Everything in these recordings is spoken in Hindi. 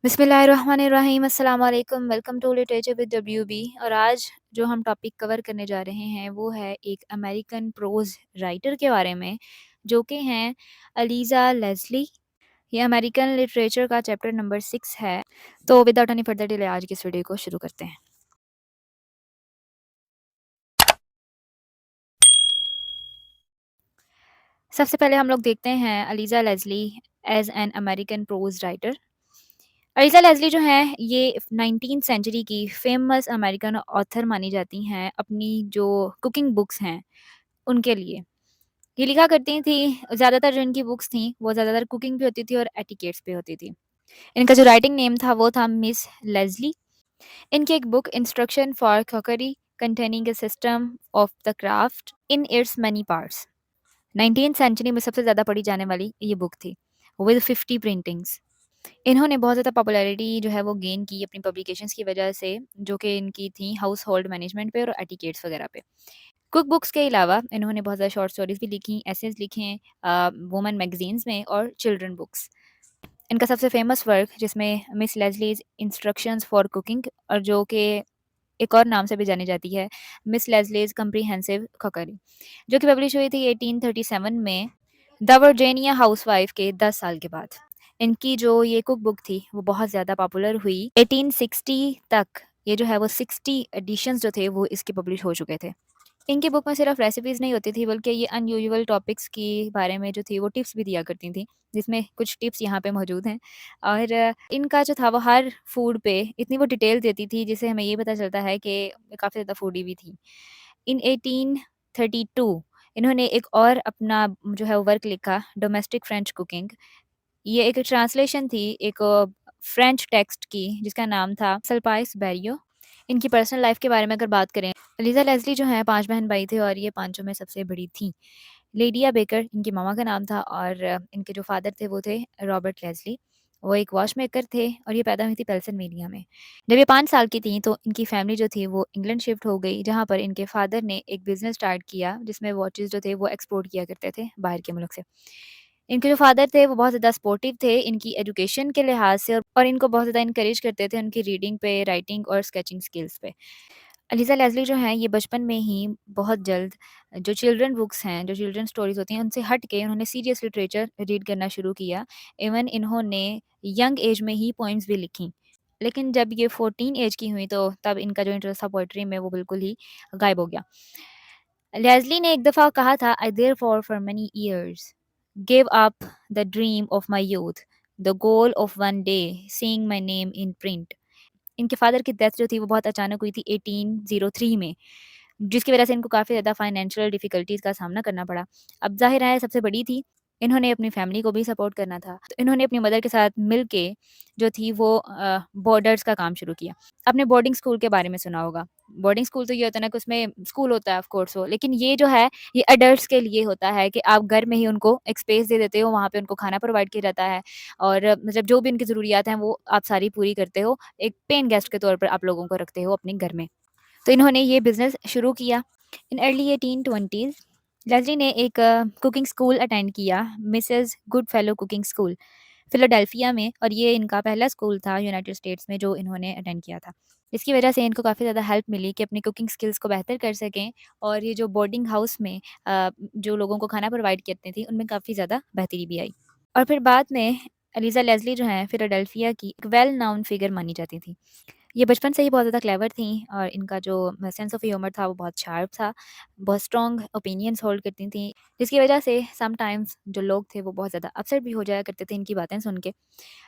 बिस्मिल्लाहिर्रहमानिर्रहीम अस्सलाम वालेकुम welcome to literature with WB. और आज जो हम टॉपिक कवर करने जा रहे हैं वो है एक अमेरिकन प्रोज राइटर के बारे में जो कि हैं अलीज़ा लेस्ली। ये अमेरिकन लिटरेचर का चैप्टर नंबर 6 है। तो विदाउट एनी फर्दर डिले आज की इस वीडियो को शुरू करते हैं। सबसे पहले हम लोग देखते हैं Eliza Leslie as an American prose writer. Eliza Leslie जो हैं ये 19th सेंचुरी की फेमस अमेरिकन ऑथर मानी जाती हैं अपनी जो कुकिंग बुक्स हैं उनके लिए। ये लिखा करती थी, ज़्यादातर जो इनकी बुक्स थी वो ज़्यादातर कुकिंग पे होती थी और एटिकेट्स पे होती थी। इनका जो राइटिंग नेम था वो था मिस लेस्ली। इनकी एक book instruction for cookery containing a system of the craft in its many parts 19th century में सबसे ज़्यादा पढ़ी जाने वाली ये बुक थी विद 50 प्रिंटिंग्स। इन्होंने बहुत ज़्यादा पॉपुलैरिटी जो है वो गेन की अपनी पब्लिकेशंस की वजह से, जो कि इनकी थी हाउस होल्ड मैनेजमेंट पे और एटिकेट्स वगैरह पे। कुक बुक्स के अलावा इन्होंने बहुत ज़्यादा शॉर्ट स्टोरीज भी लिखी, एसेज लिखे हैं वुमन मैगजीन्स में और चिल्ड्रन बुक्स। इनका सबसे फेमस वर्क जिसमें मिस लेस्लीज इंस्ट्रक्शंस फॉर कुकिंग, और जो कि एक और नाम से भी जानी जाती है मिस लेस्लीज कम्प्रीहेंसिव कुकरी, जो कि पब्लिश हुई थी 1837 में द वर्जीनिया हाउसवाइफ के 10 साल के बाद। इनकी जो ये कुक बुक थी वो बहुत ज़्यादा पॉपुलर हुई 1860 तक। ये जो है वो 60 एडिशंस जो थे वो इसके पब्लिश हो चुके थे। इनकी बुक में सिर्फ रेसिपीज़ नहीं होती थी बल्कि ये अनयूजुअल टॉपिक्स के बारे में जो थी वो टिप्स भी दिया करती थी, जिसमें कुछ टिप्स यहाँ पे मौजूद हैं। और इनका जो था वो हर फूड पे इतनी वो डिटेल देती थी जिससे हमें ये पता चलता है कि काफ़ी ज़्यादा फूडी भी थी। इन 1832 इन्होंने एक और अपना जो है वो वर्क लिखा, डोमेस्टिक फ्रेंच कुकिंग। ये एक ट्रांसलेशन थी एक फ्रेंच टेक्स्ट की जिसका नाम था सल्पाइस बेरियो। इनकी पर्सनल लाइफ के बारे में अगर बात करें, लीज़ा लेस्ली जो हैं 5 बहन-भाई थे और ये पाँचों में सबसे बड़ी थीं। लिडिया बेकर इनकी मम्मा का नाम था और इनके जो फादर थे वो थे रॉबर्ट लेस्ली। वो एक वॉचमेकर थे और ये पैदा हुई थी पेंसिल्वेनिया में। जब ये 5 साल की थीं तो इनकी फैमिली जो थी वो इंग्लैंड शिफ्ट हो गई, जहाँ पर इनके फादर ने एक बिज़नेस स्टार्ट किया जिसमें वॉचेज़ जो थे वो एक्सपोर्ट किया करते थे बाहर के मुल्क से। इनके जो फादर थे वो बहुत ज़्यादा सपोर्टिव थे इनकी एजुकेशन के लिहाज से, और इनको बहुत ज़्यादा इनकरेज करते थे उनकी रीडिंग पे, राइटिंग और स्केचिंग स्किल्स पे। अलीज़ा लेस्ली जो हैं ये बचपन में ही बहुत जल्द जो चिल्ड्रन बुक्स हैं, जो चिल्ड्रन स्टोरीज़ होती हैं उनसे हट के उन्होंने सीरियस लिटरेचर रीड करना शुरू किया। इवन इन्होंने यंग एज में ही पोएम्स भी लिखी। लेकिन जब ये 14 एज की हुई तो तब इनका जो इंटरेस्ट था पोएट्री में वो बिल्कुल ही गायब हो गया। लेस्ली ने एक दफ़ा कहा था, I therefore for many years give up the dream of my youth, the goal of one day seeing my name in print. इनके फादर की डेथ जो थी वो बहुत अचानक हुई थी 1803 में, जिसकी वजह से इनको काफ़ी ज़्यादा फाइनेंशियल डिफ़िकल्टीज़ का सामना करना पड़ा। अब ज़ाहिर है सबसे बड़ी थी, इन्होंने अपनी फैमिली को भी सपोर्ट करना था, तो इन्होंने अपनी मदर के साथ मिल के जो थी वो बॉर्डर्स का काम शुरू किया। आपने बोर्डिंग स्कूल के बारे में सुना होगा। बोर्डिंग स्कूल तो ये होता है ना कि उसमें स्कूल होता है ऑफ कोर्स वो, लेकिन ये जो है ये एडल्ट्स के लिए होता है कि आप घर में ही उनको एक स्पेस दे देते हो, वहाँ पे उनको खाना प्रोवाइड किया जाता है और मतलब जो भी उनकी ज़रूरियात हैं वो आप सारी पूरी करते हो। एक पेइंग गेस्ट के तौर पर आप लोगों को रखते हो अपने घर में। तो इन्होंने ये बिज़नेस शुरू किया। इन अर्ली 1820s लेस्ली ने एक कुकिंग स्कूल अटेंड किया, Mrs Goodfellow cooking school, Philadelphia में, और ये इनका पहला स्कूल था यूनाइटेड स्टेट्स में जो इन्होंने अटेंड किया था। इसकी वजह से इनको काफ़ी ज़्यादा हेल्प मिली कि अपनी कुकिंग स्किल्स को बेहतर कर सकें, और ये जो बोर्डिंग हाउस में जो लोगों को खाना प्रोवाइड करती थी उनमें काफ़ी ज़्यादा बेहतरी भी आई। और फिर बाद में एलिज़ा लेस्ली जो हैं फिलाडेल्फिया की एक वेल नोन फिगर मानी जाती थी। ये बचपन से ही बहुत ज़्यादा क्लेवर थीं और इनका जो सेंस ऑफ ह्यूमर था वो बहुत शार्प था, बहुत स्ट्रॉन्ग ओपिनियन्स होल्ड करती थीं, जिसकी वजह से समटाइम्स जो लोग थे वो बहुत ज़्यादा अपसेट भी हो जाया करते थे इनकी बातें सुन के।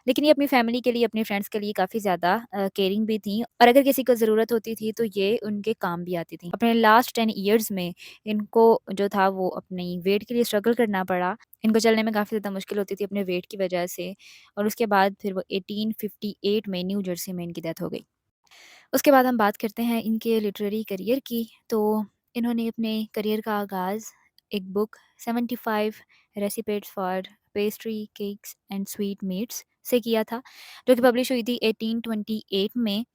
लेकिन ये अपनी फैमिली के लिए, अपने फ्रेंड्स के लिए काफ़ी ज़्यादा केयरिंग भी थीं, और अगर किसी को ज़रूरत होती थी तो ये उनके काम भी आती थीं। अपने लास्ट 10 इयर्स में इनको जो था वो अपनी वेट के लिए स्ट्रगल करना पड़ा। इनको चलने में काफ़ी ज़्यादा मुश्किल होती थी अपने वेट की वजह से, और उसके बाद फिर वो 1858 में न्यू जर्सी में इनकी डेथ हो गई। उसके बाद हम बात करते हैं इनके लिटरेरी करियर की। तो इन्होंने अपने करियर का आगाज़ एक book 75 recipes for pastry, cakes and sweet meets से किया था, जो कि पब्लिश हुई थी 1828 में।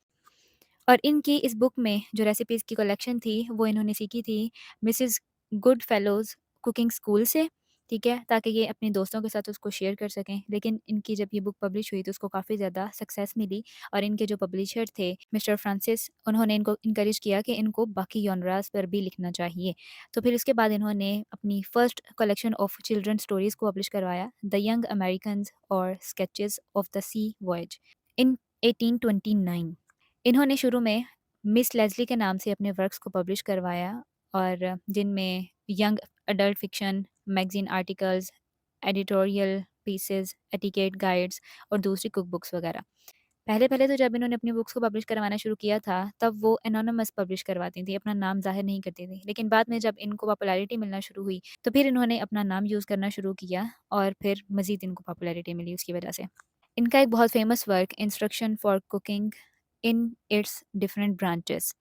और इनकी इस बुक में जो रेसिपीज़ की कलेक्शन थी वो इन्होंने सीखी थी Mrs good fellows cooking school से। ठीक है? ताकि ये अपने दोस्तों के साथ उसको शेयर कर सकें। लेकिन इनकी जब ये बुक पब्लिश हुई तो उसको काफ़ी ज़्यादा सक्सेस मिली और इनके जो पब्लिशर थे मिस्टर फ्रांसिस, उन्होंने इनको इनकरेज किया कि इनको बाकी जॉनरास पर भी लिखना चाहिए। तो फिर उसके बाद इन्होंने अपनी first collection of children stories को पब्लिश करवाया, द यंग अमेरिकन्स और sketches of the sea voyage in 1829। इन्होंने शुरू में मिस लेज़ली के नाम से अपने वर्क्स को पब्लिश करवाया और जिनमें young adult fiction, magazine articles, editorial pieces, etiquette guides और दूसरी कुक बुक्स वगैरह। पहले-पहले तो जब इन्होंने अपनी बुक्स को पब्लिश करवाना शुरू किया था, तब वो एनोनिमस पब्लिश करवाती थीं, अपना नाम ज़ाहिर नहीं करती थीं। लेकिन बाद में जब इनको पॉपुलैरिटी मिलना शुरू हुई, तो फिर इन्होंने अपना नाम यूज़ करना शुरू किया और फिर मज़ीद इनको पॉपुलैरिटी मिली उसकी वजह से। इनका एक बहुत famous work instruction for cooking in its different branches,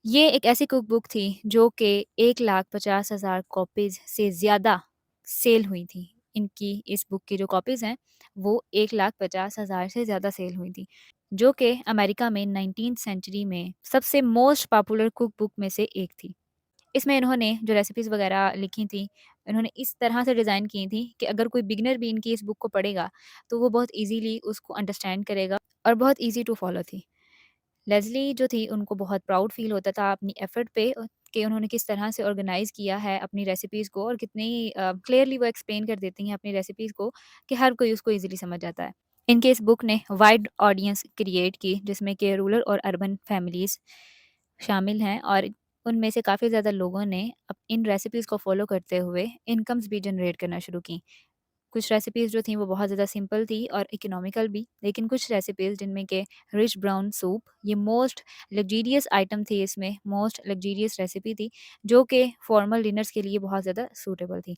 ये एक ऐसी कुक बुक थी जो कि 1,50,000 कॉपीज़ से ज़्यादा सेल हुई थी। इनकी इस बुक की जो कॉपीज़ हैं, वो 1,50,000 से ज़्यादा सेल हुई थी, जो कि अमेरिका में 19th सेंचुरी में सबसे मोस्ट पॉपुलर कुक बुक में से एक थी। इसमें इन्होंने जो रेसिपीज़ वग़ैरह लिखी थी, इन्होंने इस तरह से डिज़ाइन की थी कि अगर कोई बिगिनर भी इनकी इस बुक को पढ़ेगा, तो वो बहुत ईज़िली उसको अंडरस्टैंड करेगा और बहुत ईज़ी टू फ़ॉलो थी। लेज़ली जो थी उनको बहुत प्राउड फ़ील होता था अपनी एफ़र्ट पे कि उन्होंने किस तरह से ऑर्गेनाइज़ किया है अपनी रेसिपीज़ को और कितनी क्लियरली वो एक्सप्लेन कर देती हैं अपनी रेसिपीज़ को कि हर कोई उसको ईज़िली समझ जाता है। इनके इस बुक ने वाइड ऑडियंस क्रिएट की जिसमें कि रूरल और अर्बन फैमिलीज़ शामिल हैं और उनमें से काफ़ी ज़्यादा लोगों ने अब इन रेसिपीज़ को फ़ॉलो करते हुए इनकम्स भी जनरेट करना शुरू की। कुछ रेसिपीज़ जो थी वो बहुत ज़्यादा सिंपल थी और इकोनॉमिकल भी, लेकिन कुछ रेसिपीज़ जिनमें के रिच ब्राउन सूप ये मोस्ट लग्ज़ीरियस आइटम थी इसमें, मोस्ट लग्ज़ीरियस रेसिपी थी, जो कि फॉर्मल डिनर्स के लिए बहुत ज़्यादा सूटेबल थी।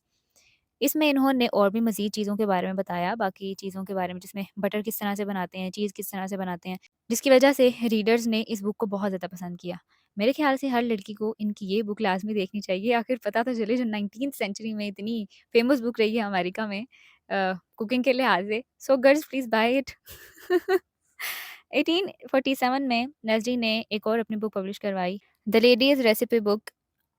इसमें इन्होंने और भी मज़ीद चीज़ों के बारे में बताया, बाकी चीज़ों के बारे में जिसमें बटर किस तरह से बनाते हैं, चीज़ किस तरह से बनाते हैं, जिसकी वजह से रीडर्स ने इस बुक को बहुत ज़्यादा पसंद किया। मेरे ख़्याल से हर लड़की को इनकी ये बुक लाज़मी देखनी चाहिए, आखिर पता तो चले जो 19th सेंचुरी में इतनी फ़ेमस बुक रही है अमेरिका में कुकिंग के लिहाज़ से। So girls please buy it. 1847 में नेस्ली ने एक और अपनी बुक पब्लिश करवाई, the ladies recipe book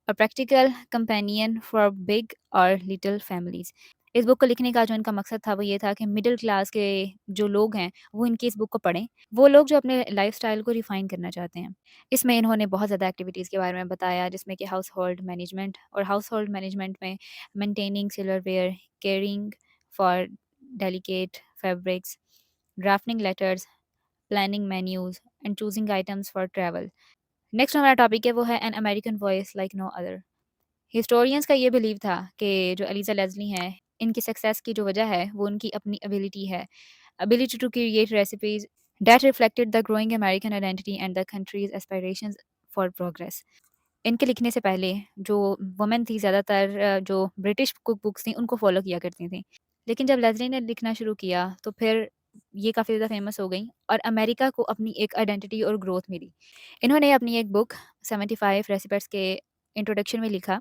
a practical companion for big और लिटिल फैमिलीज़। इस बुक को लिखने का जो इनका मकसद था वो ये था कि मिडल क्लास के जो लोग हैं वो इनकी इस बुक को पढ़ें। वो लोग जो अपने लाइफ़स्टाइल को रिफ़ाइन करना चाहते हैं। इसमें इन्होंने बहुत ज़्यादा एक्टिविटीज़ के बारे में बताया जिसमें कि हाउस होल्ड मैनेजमेंट में maintaining silverware, caring for delicate fabrics, drafting letters, planning menus and choosing items for travel. Next हमारा टॉपिक है वो है an American voice like no other. Historians का ये बिलीव था कि जो एलिज़ा लेज़ली हैं, इनकी सक्सेस की जो वजह है, वो उनकी अपनी एबिलिटी है। Ability to create recipes that reflected the growing American identity and the country's aspirations for progress. इनके लिखने से पहले जो वुमेन थी ज़्यादातर जो ब्रिटिश कुक बुक्स थी, उनको फ़ॉलो किया करती थीं। लेकिन जब लेज़ली ने लिखना शुरू किया, तो फिर ये काफ़ी ज़्यादा फ़ेमस हो गईं और अमेरिका को अपनी एक आइडेंटिटी और ग्रोथ मिली। इन्होंने अपनी एक बुक 75 रेसिपीज़ के इंट्रोडक्शन में लिखा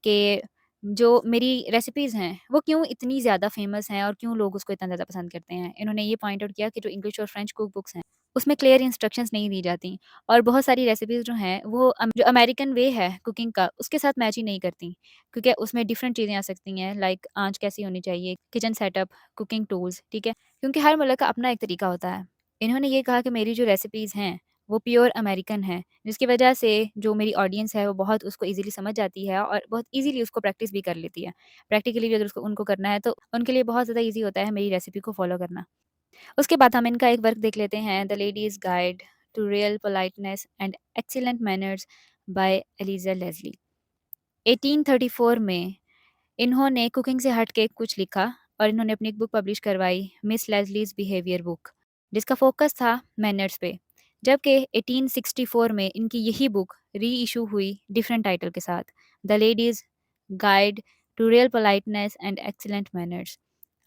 कि जो मेरी रेसिपीज़ हैं, वो क्यों इतनी ज़्यादा फ़ेमस हैं और क्यों लोग उसको इतना ज़्यादा पसंद करते हैं। इन्होंने ये पॉइंट आउट किया कि जो इंग्लिश और फ्रेंच कुक बुक्स हैं, उसमें क्लियर इंस्ट्रक्शंस नहीं दी जाती और बहुत सारी रेसिपीज़ जो हैं, वो जो अमेरिकन वे है कुकिंग का, उसके साथ मैच ही नहीं करती क्योंकि उसमें डिफरेंट चीज़ें आ सकती हैं, लाइक आँच कैसी होनी चाहिए, किचन सेटअप, कुकिंग टूल्स, ठीक है? क्योंकि हर मुल्क का अपना एक तरीका होता है। इन्होंने ये कहा कि मेरी जो रेसिपीज़ हैं, वो प्योर अमेरिकन हैं, जिसकी वजह से जो मेरी ऑडियंस है वो बहुत उसको ईज़िली समझ जाती है और बहुत ईज़िली उसको प्रैक्टिस भी कर लेती है। प्रैक्टिकली भी अगर उसको उनको करना है तो उनके लिए बहुत ज़्यादा ईज़ी होता है मेरी रेसिपी को फ़ॉलो करना। उसके बाद हम इनका एक वर्क देख लेते हैं, the ladies guide to real politeness and excellent manners by Eliza Leslie. 1834 में इन्होंने कुकिंग से हट के कुछ लिखा और इन्होंने अपनी एक बुक पब्लिश करवाई, मिस लेज़लीज़ बिहेवियर बुक, जिसका फ़ोकस था मैनर्स पे। जबकि 1864 में इनकी यही बुक री-इश्यू हुई डिफरेंट टाइटल के साथ, the ladies guide to real politeness and excellent manners.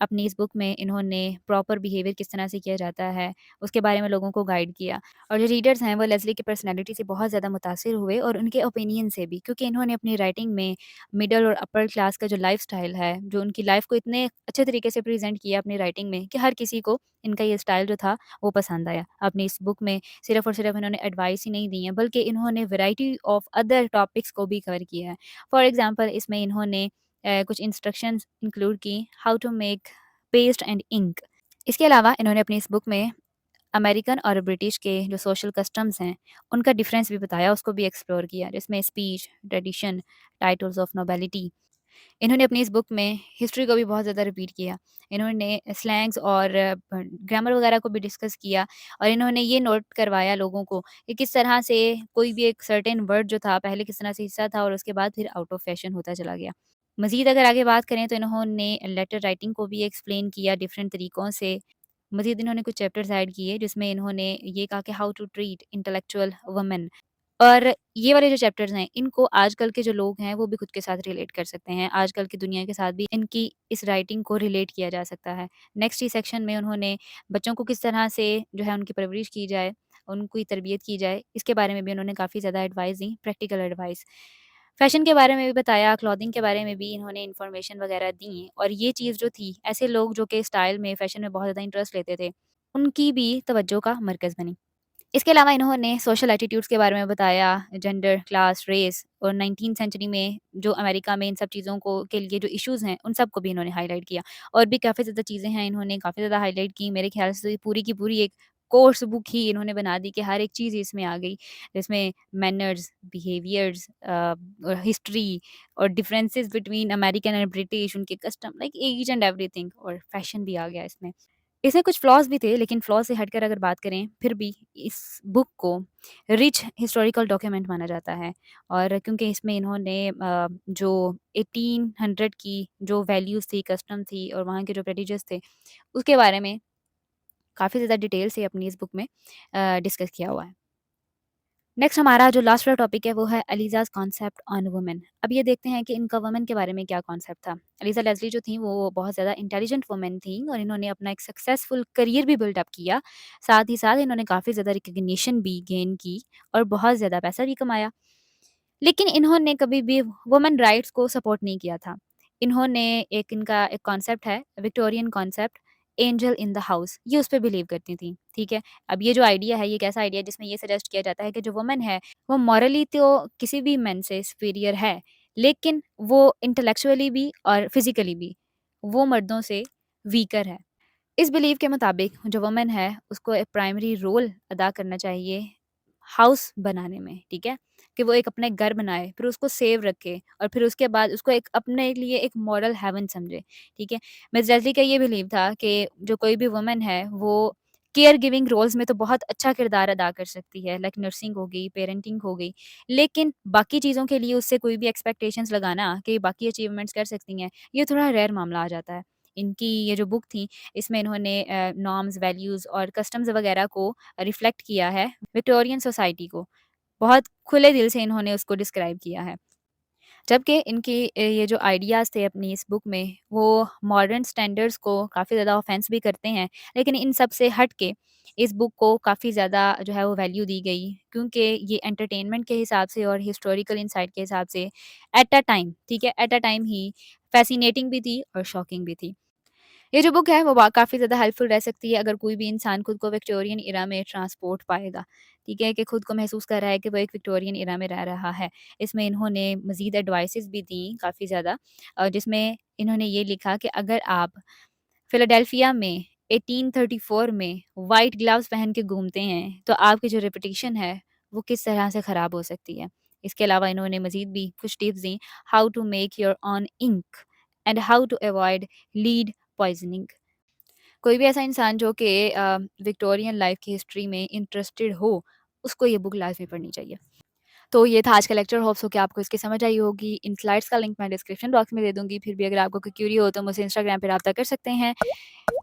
अपनी इस बुक में इन्होंने प्रॉपर बिहेवियर किस तरह से किया जाता है, उसके बारे में लोगों को गाइड किया और जो रीडर्स हैं वो लेज़ली की पर्सनैलिटी से बहुत ज़्यादा मुतासिर हुए और उनके ओपिनियन से भी, क्योंकि इन्होंने अपनी राइटिंग में मिडल और अपर क्लास का जो लाइफ़स्टाइल है, जो उनकी लाइफ़ को इतने अच्छे तरीके से प्रेज़ेंट किया अपनी राइटिंग में कि हर किसी को इनका ये स्टाइल जो था वो पसंद आया। अपनी इस बुक में सिर्फ़ और सिर्फ़ इन्होंने एडवाइस ही नहीं दी है बल्कि इन्होंने वैरायटी ऑफ अदर टॉपिक्स को भी कवर किया है। फॉर एग्ज़ाम्पल इसमें इन्होंने कुछ इंस्ट्रक्शंस इंक्लूड की how to make paste and ink. इसके अलावा इन्होंने अपनी इस बुक में अमेरिकन और ब्रिटिश के जो सोशल कस्टम्स हैं, उनका डिफरेंस भी बताया, उसको भी एक्सप्लोर किया, जिसमें speech, tradition, titles of nobility. इन्होंने अपनी इस बुक में हिस्ट्री को भी बहुत ज़्यादा रिपीट किया। इन्होंने स्लैंग्स और ग्रामर वगैरह को भी डिस्कस किया, और इन्होंने ये नोट करवाया लोगों को कि किस तरह से कोई भी एक सर्टेन वर्ड जो था पहले किस तरह से हिस्सा था और उसके बाद फिर आउट ऑफ फैशन होता चला गया। मज़ीद अगर आगे बात करें तो इन्होंने लेटर राइटिंग को भी एक्सप्लेन किया डिफरेंट तरीकों से। मज़ीद इन्होंने कुछ चैप्टर्स ऐड किए जिसमें इन्होंने ये कहा कि how to treat intellectual women. और ये वाले जो चैप्टर्स हैं, इनको आजकल के जो लोग हैं, वो भी खुद के साथ रिलेट कर सकते हैं। आजकल की दुनिया के साथ भी इनकी इस राइटिंग को रिलेट किया जा सकता है। नेक्स्ट ही सेक्शन में उन्होंने बच्चों को किस तरह से जो है उनकी परवरिश की जाए, उनकी तरबियत की जाए, इसके बारे में भी उन्होंने काफ़ी ज़्यादा एडवाइस दी, प्रैक्टिकल एडवाइस। फ़ैशन के बारे में भी बताया, क्लॉथिंग के बारे में भी इन्होंने इन्फॉर्मेशन वगैरह दी, और ये चीज़ जो थी, ऐसे लोग जो कि स्टाइल में, फ़ैशन में बहुत ज़्यादा इंटरेस्ट लेते थे, उनकी भी तवज्जो का मरकज़ बनी। इसके अलावा इन्होंने सोशल एटीट्यूड्स के बारे में बताया, जेंडर, क्लास, रेस, और 19th सेंचुरी में जो अमेरिका में इन सब चीज़ों को के लिए जो इश्यूज़ हैं, उन सब को भी इन्होंने हाइलाइट किया। और भी काफ़ी ज़्यादा चीज़ें हैं, इन्होंने काफ़ी ज़्यादा हाइलाइट की। मेरे ख़्याल से ये पूरी की पूरी एक कोर्स बुक ही इन्होंने बना दी कि हर एक चीज़ इसमें आ गई, जिसमें मैनर्स, बिहेवियर्स, और हिस्ट्री, और differences between American and British, उनके custom, like each and everything, और फैशन भी आ गया इसमें। इसमें कुछ फ्लॉज़ भी थे, लेकिन फ्लॉज़ से हटकर अगर बात करें, फिर भी इस बुक को रिच हिस्टोरिकल डॉक्यूमेंट माना जाता है। और क्योंकि इसमें इन्होंने जो 1800 की जो वैल्यूज़ थी, कस्टम थी, और वहाँ के जो प्रेटिजेस थे, उसके बारे में काफ़ी ज़्यादा डिटेल से अपनी इस बुक में डिस्कस किया हुआ है। नेक्स्ट हमारा जो लास्ट वाला टॉपिक है वो है एलिज़ा's कॉन्सेप्ट ऑन वुमेन। अब ये देखते हैं कि इनका वुमेन के बारे में क्या कॉन्सेप्ट था। एलिज़ा लेज़ली जो थी वो बहुत ज़्यादा इंटेलिजेंट वुमेन थी, और इन्होंने अपना एक सक्सेसफुल करियर भी बिल्ड अप किया। साथ ही साथ इन्होंने काफ़ी ज़्यादा रिकॉग्निशन भी गेन की, और बहुत ज़्यादा पैसा भी कमाया। लेकिन इन्होंने कभी भी वुमेन राइट्स को सपोर्ट नहीं किया था। इन्होंने इनका एक कॉन्सेप्ट है, Victorian concept, angel in the house, ये उस पे बिलीव करती थी, ठीक है? अब ये जो आइडिया है, ये एक ऐसा आइडिया है जिसमें ये सजेस्ट किया जाता है कि जो वुमन है, वो मॉरली तो किसी भी मेन से सुपीरियर है, लेकिन वो इंटेलेक्चुअली भी और फिज़िकली भी, वो मर्दों से वीकर है। इस बिलीव के मुताबिक जो वुमन है, उसको एक प्राइमरी रोल अदा करना चाहिए हाउस बनाने में, ठीक है? कि वो एक अपना एक घर बनाए, फिर उसको सेव रखे, और फिर उसके बाद उसको एक अपने लिए एक मॉरल हेवन समझे, ठीक है? मिस लेज़ली का ये बिलीव था कि जो कोई भी वुमन है, वो केयर गिविंग रोल्स में तो बहुत अच्छा किरदार अदा कर सकती है, लाइक नर्सिंग हो गई, पेरेंटिंग हो गई, लेकिन बाकी चीज़ों के लिए उससे कोई भी एक्सपेक्टेशंस लगाना कि बाकी अचीवमेंट्स कर सकती हैं, ये थोड़ा रेयर मामला आ जाता है। इनकी ये जो बुक थी, इसमें इन्होंने नॉर्म्स, वैल्यूज़ और कस्टम्स वगैरह को रिफ्लेक्ट किया है, विक्टोरियन सोसाइटी को। बहुत खुले दिल से इन्होंने उसको डिस्क्राइब किया है। जबकि इनकी ये जो आइडियाज़ थे अपनी इस बुक में, वो मॉडर्न स्टैंडर्ड्स को काफ़ी ज़्यादा ऑफ़ेंस भी करते हैं, लेकिन इन सब से हट के इस बुक को काफ़ी ज़्यादा जो है वो वैल्यू दी गई, क्योंकि ये एंटरटेनमेंट के हिसाब से और हिस्टोरिकल इनसाइट के हिसाब से एट अ टाइम, ठीक है? At a time he fascinating भी थी और शॉकिंग भी थी। ये जो बुक है वो काफ़ी ज़्यादा हेल्पफुल रह सकती है अगर कोई भी इंसान खुद को विक्टोरियन एरा में ट्रांसपोर्ट पाएगा, ठीक है? कि खुद को महसूस कर रहा है कि वो एक विक्टोरियन एरा में रह रहा है। इसमें इन्होंने मज़ीद एडवाइसेज़ भी दी काफ़ी ज़्यादा, जिसमें इन्होंने ये लिखा कि अगर आप फिलाडेल्फिया में 1834 में व्हाइट ग्लव्स पहन के घूमते हैं, तो आपकी जो रेपुटेशन है, वो किस तरह से ख़राब हो सकती है। इसके अलावा इन्होंने मज़ीद भी कुछ टिप्स दी, how to make your own ink and how to avoid lead poisoning. कोई भी ऐसा इंसान जो कि विक्टोरियन लाइफ़ की हिस्ट्री में इंटरेस्टेड हो, उसको ये बुक लाज़मी पढ़नी चाहिए। तो ये था आज का लेक्चर, होप्स हो कि आपको इसकी समझ आई होगी। इन स्लाइड्स का लिंक मैं डिस्क्रिप्शन बॉक्स में दे दूँगी, फिर भी अगर आपको कोई क्वेरी हो तो मुझसे इंस्टाग्राम पे राब्ता कर सकते हैं।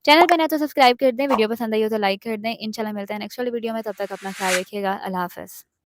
चैनल पे नए तो सब्सक्राइब कर दें, वीडियो पसंद आई हो तो लाइक कर दें। इंशाल्लाह मिलते हैं नेक्स्ट वाली वीडियो में, तब तक अपना ख्याल रखिएगा। अल्लाह हाफ़िज़।